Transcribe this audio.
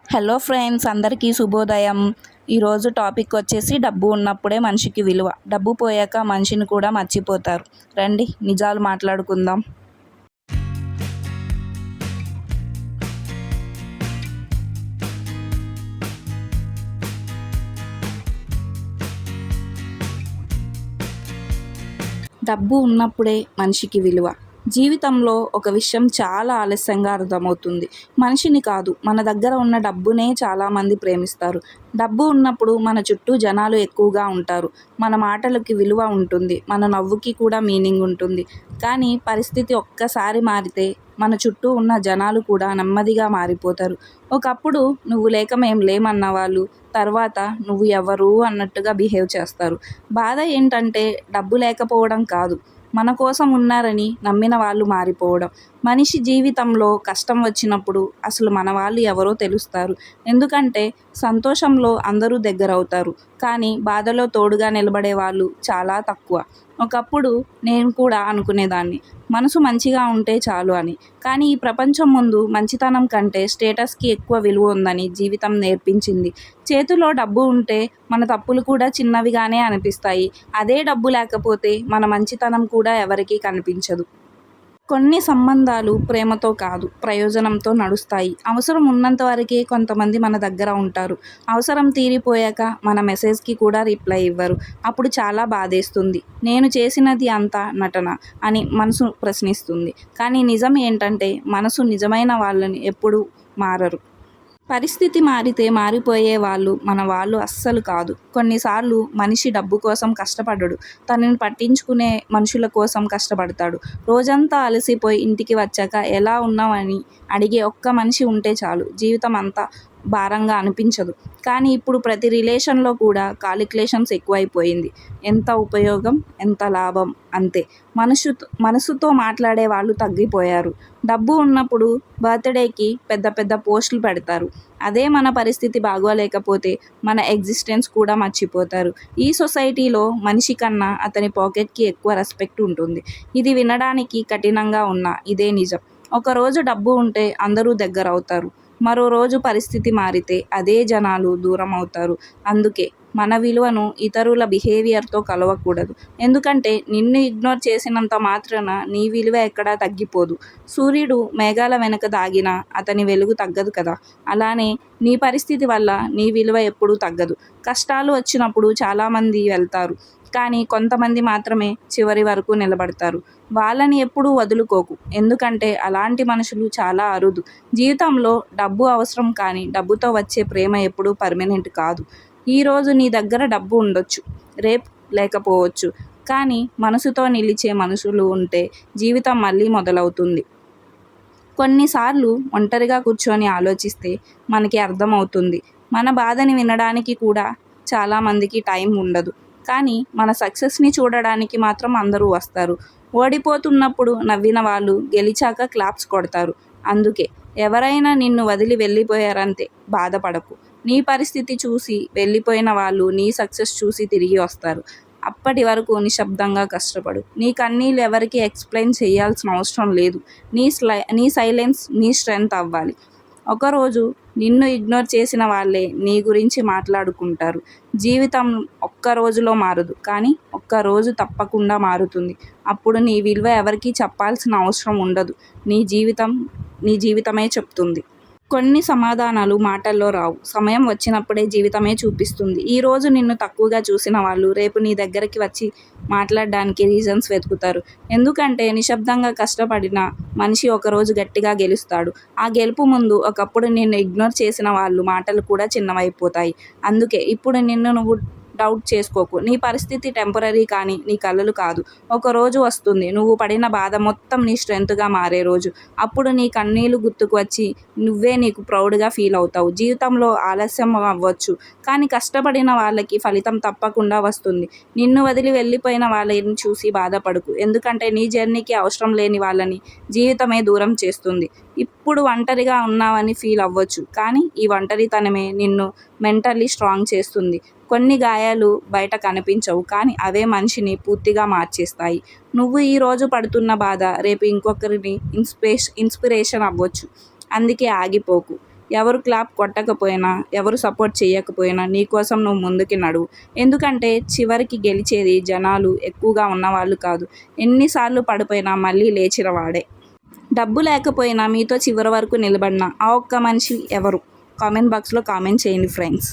Hello friends, అందరికీ శుభోదయం. ఈరోజు టాపిక్ వచ్చేసి డబ్బు ఉన్నప్పుడే మనిషికి విలువ, డబ్బు పోయాక మనిషిని కూడా మర్చిపోతారు. రండి నిజాలు మాట్లాడుకుందాం. డబ్బు ఉన్నప్పుడే మనిషికి విలువ. జీవితంలో ఒక విషయం చాలా ఆలస్యంగా అర్థమవుతుంది. మనిషిని కాదు, మన దగ్గర ఉన్న డబ్బునే చాలామంది ప్రేమిస్తారు. డబ్బు ఉన్నప్పుడు మన చుట్టూ జనాలు ఎక్కువగా ఉంటారు. మన మాటలకి విలువ ఉంటుంది, మన నవ్వుకి కూడా మీనింగ్ ఉంటుంది. కానీ పరిస్థితి ఒక్కసారి మారితే మన చుట్టూ ఉన్న జనాలు కూడా నెమ్మదిగా మారిపోతారు. ఒకప్పుడు నువ్వు లేక మేం లేమన్న వాళ్ళు తర్వాత నువ్వు ఎవరు అన్నట్టుగా బిహేవ్ చేస్తారు. బాధ ఏంటంటే డబ్బు లేకపోవడం కాదు, మన కోసం ఉన్నారని నమ్మిన వాళ్ళు మారిపోవడం. మనిషి జీవితంలో కష్టం వచ్చినప్పుడు అసలు మన వాళ్ళు ఎవరో తెలుస్తారు. ఎందుకంటే సంతోషంలో అందరూ దగ్గరవుతారు, కానీ బాధలో తోడుగా నిలబడే వాళ్ళు చాలా తక్కువ. ఒకప్పుడు నేను కూడా అనుకునేదాన్ని, మనసు మంచిగా ఉంటే చాలు అని. కానీ ఈ ప్రపంచం ముందు మంచితనం కంటే స్టేటస్కి ఎక్కువ విలువ ఉందని జీవితం నేర్పించింది. చేతిలో డబ్బు ఉంటే మన తప్పులు కూడా చిన్నవిగానే అనిపిస్తాయి. అదే డబ్బు లేకపోతే మన మంచితనం కూడా ఎవరికీ కనిపించదు. కొన్ని సంబంధాలు ప్రేమతో కాదు, ప్రయోజనంతో నడుస్తాయి. అవసరం ఉన్నంత వరకే కొంతమంది మన దగ్గర ఉంటారు. అవసరం తీరిపోయాక మన మెసేజ్కి కూడా రిప్లై ఇవ్వరు. అప్పుడు చాలా బాధేస్తుంది. నేను చేసినది అంతా నటన అని మనసు ప్రశ్నిస్తుంది. కానీ నిజం ఏంటంటే మనసు నిజమైన వాళ్ళని ఎప్పుడూ మారరు. పరిస్థితి మారితే మారిపోయే వాళ్ళు మన వాళ్ళు అస్సలు కాదు. కొన్నిసార్లు మనిషి డబ్బు కోసం కష్టపడడు, తనని పట్టించుకునే మనుషుల కోసం కష్టపడతాడు. రోజంతా అలసిపోయి ఇంటికి వచ్చాక ఎలా ఉన్నావని అడిగే ఒక్క మనిషి ఉంటే చాలు, జీవితం అంతా భారంగా అనిపించదు. కానీ ఇప్పుడు ప్రతి రిలేషన్లో కూడా కాలిక్యులేషన్స్ ఎక్కువైపోయింది. ఎంత ఉపయోగం, ఎంత లాభం అంతే. మనసుతో మాట్లాడే వాళ్ళు తగ్గిపోయారు. డబ్బు ఉన్నప్పుడు బర్త్డేకి పెద్ద పెద్ద పోస్టులు పెడతారు. అదే మన పరిస్థితి బాగోలేకపోతే మన ఎగ్జిస్టెన్స్ కూడా మర్చిపోతారు. ఈ సొసైటీలో మనిషి కన్నా అతని పాకెట్కి ఎక్కువ రెస్పెక్ట్ ఉంటుంది. ఇది వినడానికి కఠినంగా ఉన్నా ఇదే నిజం. ఒకరోజు డబ్బు ఉంటే అందరూ దగ్గర అవుతారు, మరో రోజు పరిస్థితి మారితే అదే జనాలు దూరం అవుతారు. అందుకే మన విలువను ఇతరుల బిహేవియర్తో కలవకూడదు. ఎందుకంటే నిన్ను ఇగ్నోర్ చేసినంత మాత్రాన నీ విలువ ఎక్కడా తగ్గిపోదు. సూర్యుడు మేఘాల వెనక దాగినా అతని వెలుగు తగ్గదు కదా. అలానే నీ పరిస్థితి వల్ల నీ విలువ ఎప్పుడూ తగ్గదు. కష్టాలు వచ్చినప్పుడు చాలామంది వెళ్తారు, కానీ కొంతమంది మాత్రమే చివరి వరకు నిలబడతారు. వాళ్ళని ఎప్పుడూ వదులుకోకు, ఎందుకంటే అలాంటి మనుషులు చాలా అరుదు. జీవితంలో డబ్బు అవసరం, కానీ డబ్బుతో వచ్చే ప్రేమ ఎప్పుడూ పర్మనెంట్ కాదు. ఈరోజు నీ దగ్గర డబ్బు ఉండొచ్చు, రేపు లేకపోవచ్చు, కానీ మనసుతో నిలిచే మనుషులు ఉంటే జీవితం మళ్ళీ మొదలవుతుంది. కొన్నిసార్లు ఒంటరిగా కూర్చొని ఆలోచిస్తే మనకి అర్థమవుతుంది, మన బాధని వినడానికి కూడా చాలామందికి టైం ఉండదు. కానీ మన సక్సెస్ని చూడడానికి మాత్రం అందరూ వస్తారు. ఓడిపోతున్నప్పుడు నవ్విన వాళ్ళు గెలిచాక క్లాప్స్ కొడతారు. అందుకే ఎవరైనా నిన్ను వదిలి వెళ్ళిపోయారంతే, బాధపడకు. నీ పరిస్థితి చూసి వెళ్ళిపోయిన వాళ్ళు నీ సక్సెస్ చూసి తిరిగి వస్తారు. అప్పటి వరకు నిశ్శబ్దంగా కష్టపడు. నీ కన్నీళ్ళు ఎవరికి ఎక్స్ప్లెయిన్ చేయాల్సిన అవసరం లేదు. నీ సైలెన్స్ నీ స్ట్రెంగ్త్ అవ్వాలి. ఒకరోజు నిన్ను ఇగ్నోర్ చేసిన వాళ్ళే నీ గురించి మాట్లాడుకుంటారు. జీవితం ఒక్క రోజులో మారదు, కానీ ఒక్కరోజు తప్పకుండా మారుతుంది. అప్పుడు నీ విలువ ఎవరికీ చెప్పాల్సిన అవసరం ఉండదు. నీ జీవితమే చెప్తుంది. కొన్ని సమాధానాలు మాటల్లో రావు, సమయం వచ్చినప్పుడే జీవితమే చూపిస్తుంది. ఈరోజు నిన్ను తక్కువగా చూసిన వాళ్ళు రేపు నీ దగ్గరికి వచ్చి మాట్లాడడానికి రీజన్స్ వెతుకుతారు. ఎందుకంటే నిశ్శబ్దంగా కష్టపడిన మనిషి ఒకరోజు గట్టిగా గెలుస్తాడు. ఆ గెలుపు ముందు ఒకప్పుడు నిన్ను ఇగ్నోర్ చేసిన వాళ్ళు మాటలు కూడా చిన్నవైపోతాయి. అందుకే ఇప్పుడు నిన్ను నువ్వు డౌట్ చేసుకోకు. నీ పరిస్థితి టెంపరరీ, కానీ నీ కలలు కాదు. ఒక రోజు వస్తుంది, నువ్వు పడిన బాధ మొత్తం నీ స్ట్రెంగ్త్గా మారే రోజు. అప్పుడు నీ కన్నీళ్లు గుర్తుకు వచ్చి నువ్వే నీకు ప్రౌడ్గా ఫీల్ అవుతావు. జీవితంలో ఆలస్యం అవ్వచ్చు, కానీ కష్టపడిన వాళ్ళకి ఫలితం తప్పకుండా వస్తుంది. నిన్ను వదిలి వెళ్ళిపోయిన వాళ్ళని చూసి బాధపడకు, ఎందుకంటే నీ జర్నీకి అవసరం లేని వాళ్ళని జీవితమే దూరం చేస్తుంది. ఇప్పుడు ఒంటరిగా ఉన్నావని ఫీల్ అవ్వచ్చు, కానీ ఈ ఒంటరితనమే నిన్ను మెంటల్లీ స్ట్రాంగ్ చేస్తుంది. కొన్ని గాయాలు బయట కనిపించవు, కానీ అవే మనిషిని పూర్తిగా మార్చేస్తాయి. నువ్వు ఈరోజు పడుతున్న బాధ రేపు ఇంకొకరిని ఇన్స్పిరేషన్ అవ్వచ్చు. అందుకే ఆగిపోకు. ఎవరు క్లాప్ కొట్టకపోయినా, ఎవరు సపోర్ట్ చేయకపోయినా నీకోసం నువ్వు ముందుకి నడువు. ఎందుకంటే చివరికి గెలిచేది జనాలు ఎక్కువగా ఉన్నవాళ్ళు కాదు, ఎన్నిసార్లు పడిపోయినా మళ్ళీ లేచిన వాడే. డబ్బు లేకపోయినా మీతో చివరి వరకు నిలబడిన ఆ ఒక్క మనిషి ఎవరు? కామెంట్ బాక్స్లో కామెంట్ చేయండి ఫ్రెండ్స్.